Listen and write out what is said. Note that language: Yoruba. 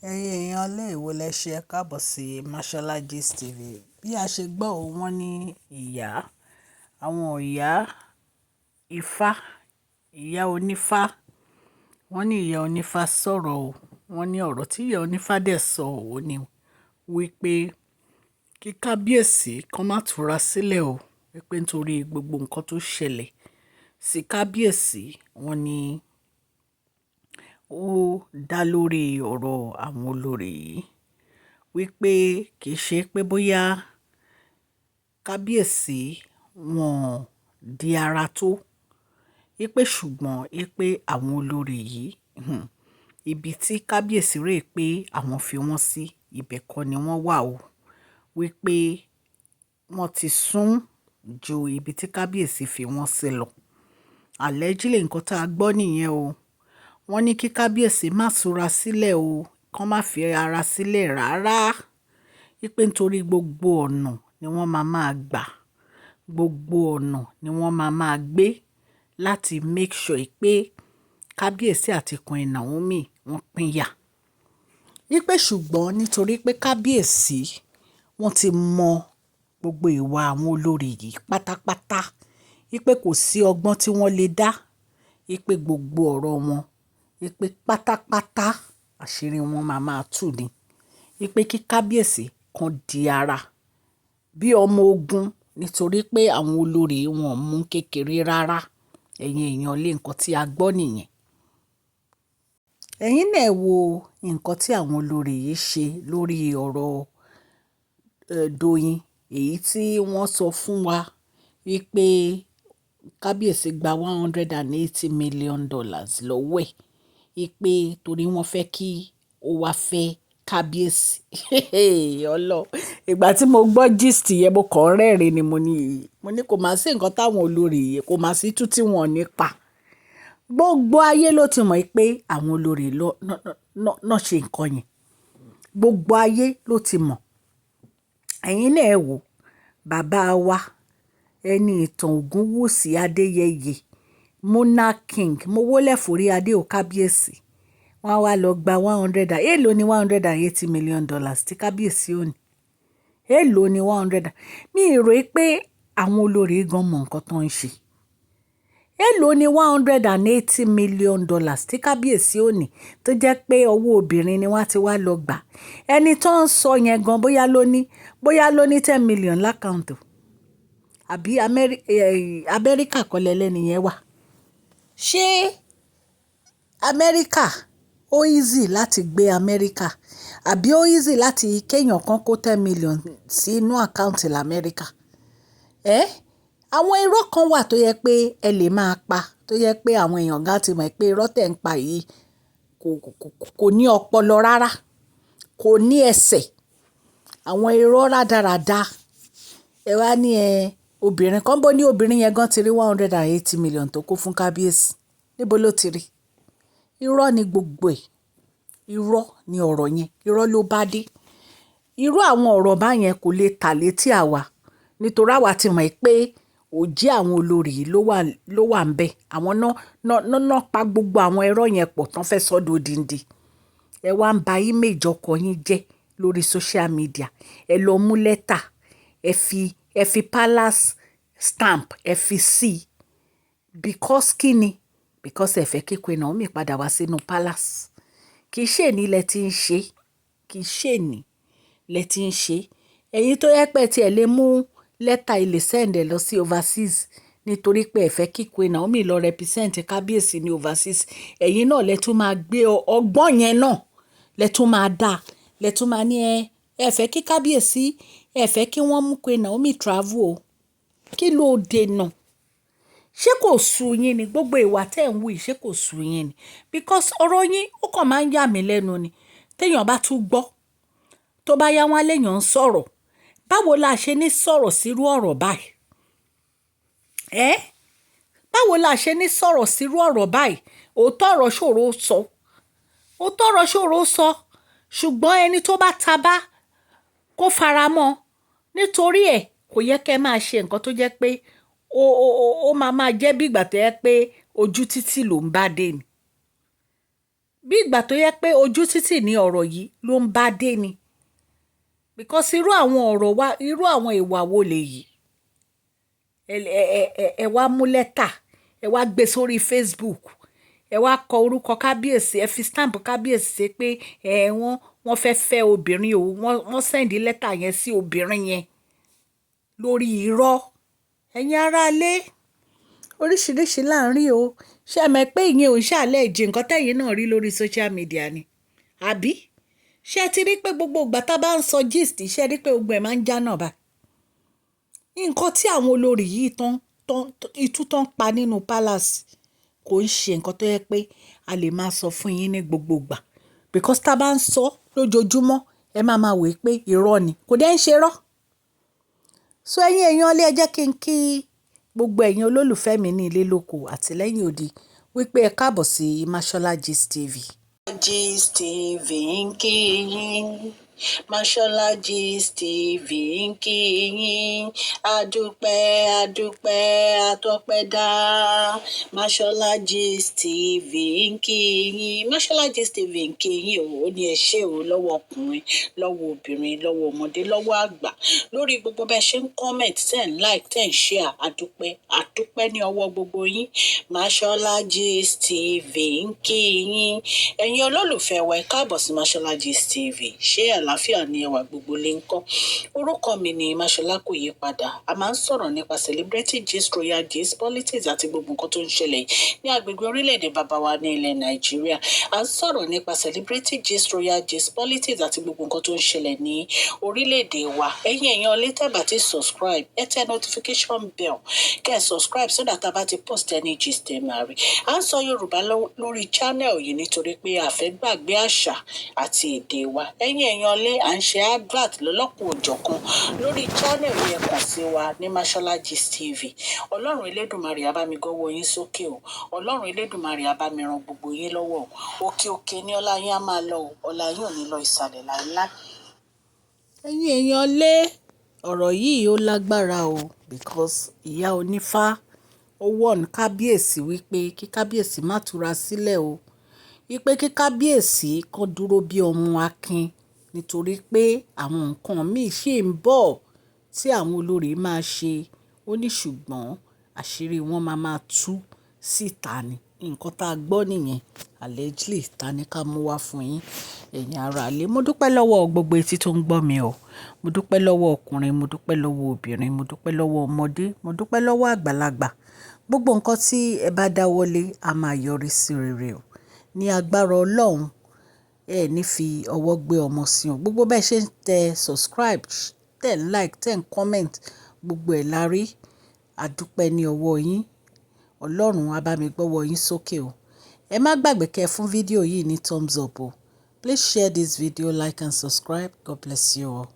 Ẹ̀yin èèyàn ilé ìwò lẹ ṣe ẹ káàbọ̀ sí Mashola Gist TV. Bí a ṣe gbọ́ ò wọ́n ní ìyá àwọn ìyá Ifá ìyá Onífá wọ́n ní ìyá Onífá sọ̀rọ̀ o wọ́n ní ọ̀rọ̀ tí ìyá Onífá dẹ̀ sọ ò ní wípé kí kábíyèsí kan má túra sílẹ̀ o wípé nítorí gbogbo nǹkan tó ṣẹlẹ̀ sí kábíyèsí wọ́n ní ó dá lórí ọ̀rọ̀ àwọn olórí yìí wípé kì í ṣe pé bóyá kábíyèsí wọn di ara tó wípé ṣùgbọ́n wípé àwọn olórí yìí ibi tí kábíyèsí rè pé àwọn fi wọ́n sí ibẹ̀ kọ́ ni wọ́n wà o wípé wọ́n ti sún ju ibi tí kábíyèsí fi wọ́n sí lọ allegedly nǹkan tá a gbọ́ nìyẹn o wọ́n ní kí kábíyèsí má túra sílẹ̀ o kán má fi ara sílẹ̀ rárá wípé nítorí gbogbo ọ̀nà ni wọ́n máa gbà gbogbo ọ̀nà ni wọ́n máa gbé láti make sure pé kábíyèsí àti Queen Naomi wọ́n pínyà wípé ṣùgbọ́n nítorí pé kábíyèsí wọ́n ti mọ gbogbo ìwà àwọn olórí yìí pátápátá wípé kò sí ọgbọ́n tí wọ́n lè dá wípé gbogbo ọ̀rọ̀ wọn wípé pátápátá àṣírí wọn máa tú ni wípé kí kábíyèsí kan di ara bí ọmọ ogun nítorí pé àwọn olórí wọn mú kékeré rárá ẹ̀yin èèyàn lé nǹkan tí a gbọ́ nìyẹn ẹ̀yin náà wo nǹkan tí àwọn olórí yìí ṣe lórí ọ̀rọ̀ Doyin èyí tí wọ́n sọ fún wa wípé kábíyèsí gba $180 million lọ́wọ́ ẹ̀ wípé torí wọ́n fẹ́ kí ó wá fẹ́ kábíyèsí ọlọ ìgbà tí mo gbọ́ gist yẹn mo kàn rẹ́rìn ni mo ní kò má sí nǹkan táwọn olórí yìí kò má sí tú tí wọ́n nípa gbogbo ayé ló ti mọ̀ pé àwọn olórí náà ṣe nǹkan yẹn gbogbo ayé ló ti mọ̀ ẹ̀yin náà wò bàbá wa ẹni ìtàn Ògúnwùsì Adéyẹyè monarch king mo wólẹ̀ forí adé ò kábíyèsí wọ́n wá lọ gba èèlò ní $180 million tí kábíyèsí ò ní èèlò ní 100 mi rò pé àwọn olórí gan mọ nǹkan tó ń ṣe èèlò ní $180 million tí kábíyèsí ò ní tó jẹ́ pé ọwọ́ obìnrin ni wọ́n ti wá lọ gbà ẹni tó ń sọ yẹn gan bóyá ló ní 10 million lákàùntì àbí Amẹ́ríkà kọ́lẹ̀ lẹ́ni yẹn wà ṣé Amẹ́ríkà ó easy láti gbé Amẹ́ríkà àbí ó easy láti kéèyàn kan kó 10 million sí inú àkáǹtì l'Amẹ́ríkà àwọn irọ́ kan wà tó yẹ pé ẹ lè máa pa tó yẹ pé àwọn èèyàn gá ti mọ̀ pé irọ́ tẹ̀ ń pa yìí kò ní ọpọlọ rárá kò ní ẹsẹ̀ àwọn irọ́ rádaràda ẹ wá ní obìnrin kan bó ní obìnrin yẹn gan ti rí 180 million tó kó fún kábíyèsí níbo ló ti rí irọ́ ni gbogbo ẹ̀ irọ́ ni ọ̀rọ̀ yẹn irọ́ ló bá dé irú àwọn ọ̀rọ̀ báyẹn kò lè tà létí àwa nítorí àwa ti mọ̀ pé òjì àwọn olórí yìí ló wà ń bẹ̀ àwọn náà pa gbogbo àwọn irọ́ yẹn pọ̀ tán fẹ́ sọ́dọ̀ odindi ẹ wá ń ba image ọkọ yín jẹ́ lórí social media ẹ lọ mú lẹ́tà ẹ fi palace stamp ẹ fi sí because kíni because ẹ fẹ́ kí Queen Naomi padà wá sínú palace kì í ṣe ní lẹ ti ń ṣe kì í ṣe ní lẹ ti ń ṣe ẹ̀yin tó yẹ pé tí ẹ lè mú lẹ́tà ilé sẹ́ǹdẹ̀ lọ sí overseas nítorí pé ẹ fẹ́ kí Queen Naomi lọ represent kábíyèsí ní overseas ẹ̀yin náà lẹ tún máa gbé ọgbọ́n yẹn náà lẹ tún máa dá lẹ tún máa ní ẹ fẹ́ kí kábíyèsí ẹ fẹ́ kí wọ́n mú Queen Naomi travel o kí ló dènà ṣé kò sú yín ni gbogbo ìwà tẹ́ ń wù yìí ṣé kò sú yín ni because ọ̀rọ̀ yín ó kàn máa ń yà mí lẹ́nu ni téèyàn bá tún gbọ́ tó bá yá wọn léèyàn ń sọ̀rọ̀ báwo la ṣe ní sọ̀rọ̀ sírú ọ̀rọ̀ báyìí báwo la ṣe ní sọ̀rọ̀ sírú ọ̀rọ̀ báyìí òótọ́ ọ̀rọ̀ ṣòro sọ ṣùgbọ́n ẹni tó bá ta bá kó fara mọ́ nítorí ẹ̀ kò yẹ kẹ́ máa ṣe nǹkan tó jẹ́ pé ó máa jẹ́ bí ìgbà tó yẹ pé ojú títì ló ń bá dé ni bí ìgbà tó yẹ pé ojú títì ní ọ̀rọ̀ yìí ló ń bá dé ni because irú àwọn ọ̀rọ̀ wa irú àwọn ìwà wo lèyí ẹ wá mú lẹ́tà ẹ wá gbé sórí Facebook ẹ wá kọ orúkọ kábíyèsí ẹ fi stamp kábíyèsí ṣe pé wọ́n fẹ́ fẹ́ obìnrin o wọ́n sẹ́ndí lẹ́tà yẹn sí obìnrin yẹn lórí irọ́ ẹ̀yin aráalé oríṣiríṣi là ń rí o ṣé ẹ mọ̀ pé ìyẹn ò ń ṣàlẹ̀ ìjì nǹkan tẹ̀yin náà rí lórí social media ni àbí ṣé ẹ ti rí pé gbogbo ìgbà tá a bá ń sọ gist ṣé ẹ rí pé gbogbo ẹ̀ máa ń já náà bá nǹkan tí àwọn olórí yìí itú tán pa nínú palace kò ń ṣe nǹkan tó yẹ pé a lè máa sọ fún yín ní gbogbo ìgbà because tá a bá ń sọ lójoojúmọ́ ẹ máa wòó pé irọ́ ni kò dẹ́ ń ṣe rọ́ so ẹ̀yin èèyàn ilé ẹ jẹ́ kí n kí gbogbo ẹ̀yin olólùfẹ́ mi ní ilé lóko àti lẹ́yìn odi wípé ẹ káàbọ̀ sí Mashola Gist TV. Gist TV ń kí yín Mashola Gist TV ń kí yín adúpẹ́ àtọpẹ́dá Mashola Gist TV ń kí yín Mashola Gist TV ń kí yín ó ní ẹ ṣé o lọ́wọ́ ọkùnrin lọ́wọ́ obìnrin lọ́wọ́ ọmọdé lọ́wọ́ àgbà lórí gbogbo bẹ́ẹ̀ ṣe ń comment ten like ten share àdúpẹ́ ní ọwọ́ gbogbo yín Mashola Gist TV ń kí yín ẹ̀yin olólùfẹ́ wa ẹ káàbọ̀ sí Mashola Gist TV ṣé àlàáfíà ni ẹwà gbogbo lè ń kọ́ orúkọ mi ni Mashola kò yí padà a máa ń sọ̀rọ̀ nípa celebrity gist royal gist politics àti gbogbo nǹkan tó ń ṣẹlẹ̀ ní agbègbè orílẹ̀-èdè bàbá wa ní ilẹ̀ Nàìjíríà a ń sọ̀rọ̀ nípa celebrity gist royal gist politics àti gbogbo nǹkan tó ń ṣẹlẹ̀ ní orílẹ̀-èdè wa ẹ̀yin èèyàn létẹ̀bà ti subscribe ẹ tẹ notification bell kẹ́ ẹ subscribe so that a bá ti post any gist ẹ máa rí à ń sọ Yorùbá lórí channel yìí nítorí pé a fẹ́ gbàgbé àṣà àti èdè wa ẹ̀yin èèyàn lé à ń ṣe advert lọ́lọ́kùn òjọ̀kan lórí channel yẹn kàn sí wa ní Mashola Gist TV ọlọ́run elédùnmarè á bá mi gọ́wọ́ yín sókè o ọlọ́run elédùnmarè á bá mi ran gbogbo yín lọ́wọ́ o òkè ní ọlá yín á máa lọ o ọlá yín ò ní lọ ìsàlẹ̀ láíláí. ẹ̀yin èèyàn lé ọ̀rọ̀ yìí ó lágbára o because ìyá Onifa ó wọ̀n kábíyèsí wípé kí kábíyèsí má túra sílẹ̀ o wípé kí kábíyèsí kan dúró bí ọmọ akin nítorí pé àwọn nǹkan míì ṣì ń bọ̀ tí àwọn olórí máa ṣe ó ní ṣùgbọ́n àṣírí wọn máa tú síta ni nǹkan tá a gbọ́ nìyẹn allegedly ta ni ká mú wá fún yín ẹ̀yin aráalé mo dúpẹ́ lọ́wọ́ gbogbo etí tó ń gbọ́ mi o mo dúpẹ́ lọ́wọ́ ọkùnrin mo dúpẹ́ lọ́wọ́ obìnrin mo dúpẹ́ lọ́wọ́ ọmọdé mo dúpẹ́ lọ́wọ́ àgbàlagbà gbogbo nǹkan tí ẹ bá dáwọ́lé a máa yọrí sí rere o ní agbára Ọlọ́run ẹ ní fi ọwọ́ gbé ọmọ sí o gbogbo bẹ́ẹ̀ ṣe ń tẹ subscribe tẹ̀ ń like tẹ̀ ń comment gbogbo ẹ̀ la rí àdúpẹ́ ní ọwọ́ yín Ọlọ́run á bá mi gbọ́wọ́ yín sókè o ẹ má gbàgbé kẹ́ fún fídíò yìí ní thumbs up o please share this video like and subscribe God bless you all.